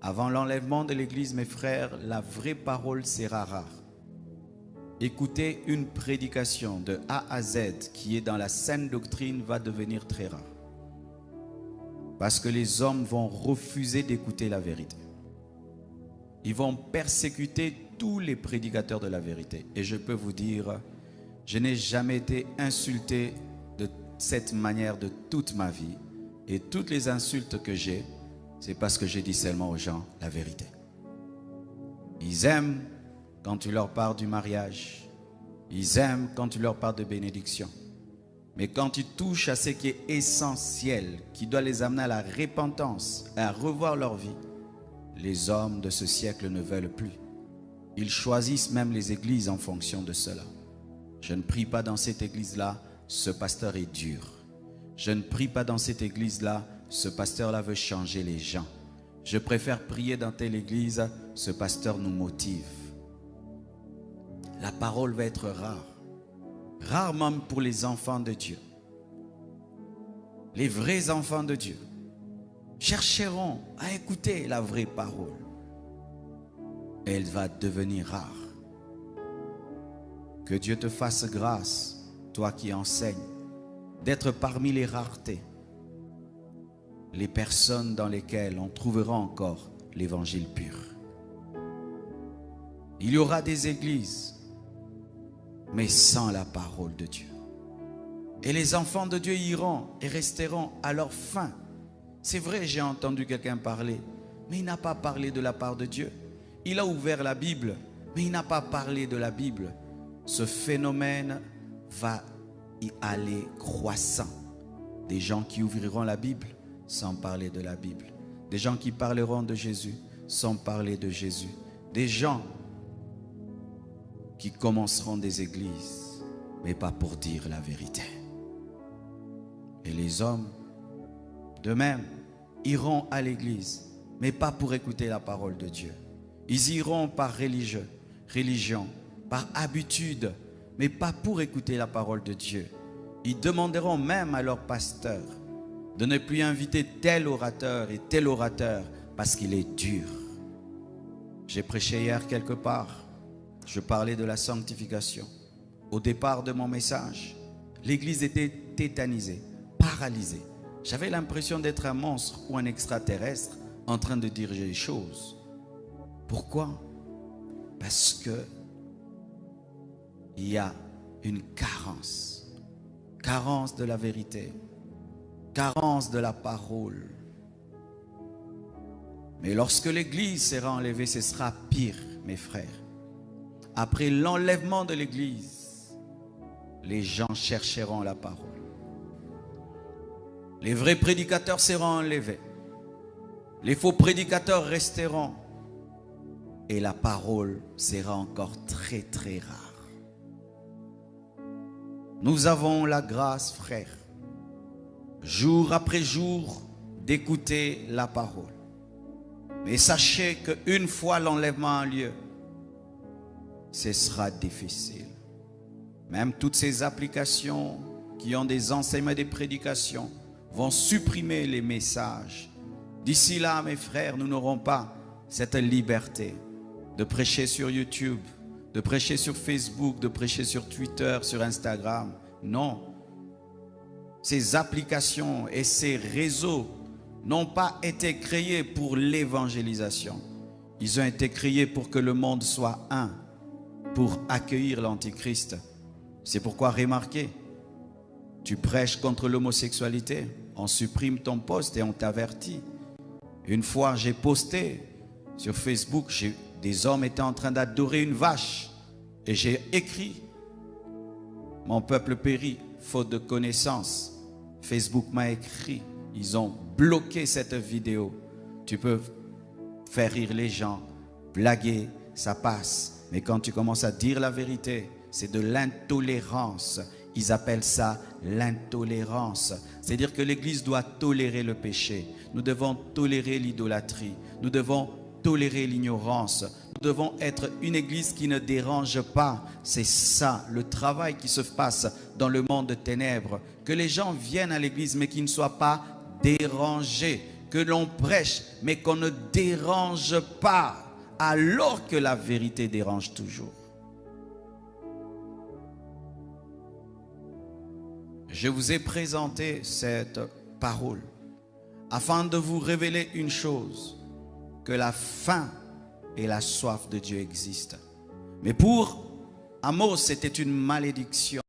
Avant l'enlèvement de l'Église, mes frères, la vraie parole sera rare. Écouter une prédication de A à Z qui est dans la saine doctrine va devenir très rare. Parce que les hommes vont refuser d'écouter la vérité. Ils vont persécuter tous les prédicateurs de la vérité. Et je peux vous dire, je n'ai jamais été insulté de cette manière de toute ma vie. Et toutes les insultes que j'ai, c'est parce que j'ai dit seulement aux gens la vérité. Ils aiment quand tu leur parles du mariage. Ils aiment quand tu leur parles de bénédiction. Mais quand tu touches à ce qui est essentiel, qui doit les amener à la repentance, à revoir leur vie, les hommes de ce siècle ne veulent plus. Ils choisissent même les églises en fonction de cela. Je ne prie pas dans cette église-là, ce pasteur est dur. Je ne prie pas dans cette église-là, ce pasteur-là veut changer les gens. Je préfère prier dans telle église, ce pasteur nous motive. La parole va être rare. Rare même pour les enfants de Dieu. Les vrais enfants de Dieu chercheront à écouter la vraie parole. Elle va devenir rare. Que Dieu te fasse grâce, toi qui enseignes, d'être parmi les raretés, les personnes dans lesquelles on trouvera encore l'évangile pur. Il y aura des églises, mais sans la parole de Dieu. Et les enfants de Dieu iront et resteront à leur fin. C'est vrai, j'ai entendu quelqu'un parler, mais il n'a pas parlé de la part de Dieu. Il a ouvert la Bible, mais il n'a pas parlé de la Bible. Ce phénomène va y aller croissant. Des gens qui ouvriront la Bible sans parler de la Bible. Des gens qui parleront de Jésus sans parler de Jésus. Des gens qui commenceront des églises, mais pas pour dire la vérité. Et les hommes, de même, iront à l'église, mais pas pour écouter la parole de Dieu. Ils iront par religion, par habitude, mais pas pour écouter la parole de Dieu. Ils demanderont même à leur pasteur de ne plus inviter tel orateur et tel orateur parce qu'il est dur. J'ai prêché hier quelque part. Je parlais de la sanctification. Au départ de mon message, l'église était tétanisée, paralysée. J'avais l'impression d'être un monstre ou un extraterrestre en train de dire des choses. Pourquoi? Parce que il y a une carence de la vérité, carence de la parole. Mais lorsque l'église sera enlevée, ce sera pire, mes frères. Après l'enlèvement de l'église, les gens chercheront la parole. Les vrais prédicateurs seront enlevés. Les faux prédicateurs resteront. Et la parole sera encore très très rare. Nous avons la grâce, frères, jour après jour, d'écouter la parole. Mais sachez qu'une fois l'enlèvement a lieu, ce sera difficile. Même toutes ces applications qui ont des enseignements et des prédications vont supprimer les messages. D'ici là, mes frères, nous n'aurons pas cette liberté de prêcher sur YouTube, de prêcher sur Facebook, de prêcher sur Twitter, sur Instagram. Non. Ces applications et ces réseaux n'ont pas été créés pour l'évangélisation. Ils ont été créés pour que le monde soit un, pour accueillir l'Antichrist. C'est pourquoi, remarquez, tu prêches contre l'homosexualité, on supprime ton post et on t'avertit. Une fois, j'ai posté sur Facebook, des hommes étaient en train d'adorer une vache. Et j'ai écrit, mon peuple périt, faute de connaissance. Facebook m'a écrit, ils ont bloqué cette vidéo. Tu peux faire rire les gens, blaguer, ça passe. Mais quand tu commences à dire la vérité, c'est de l'intolérance. Ils appellent ça l'intolérance. C'est-à-dire que l'Église doit tolérer le péché. Nous devons tolérer l'idolâtrie. Nous devons tolérer l'ignorance. Nous devons être une Église qui ne dérange pas. C'est ça le travail qui se passe dans le monde de ténèbres. Que les gens viennent à l'Église mais qu'ils ne soient pas dérangés. que l'on prêche, mais qu'on ne dérange pas, alors que la vérité dérange toujours. Je vous ai présenté cette parole afin de vous révéler une chose, que la faim et la soif de Dieu existent. Mais pour Amos, c'était une malédiction.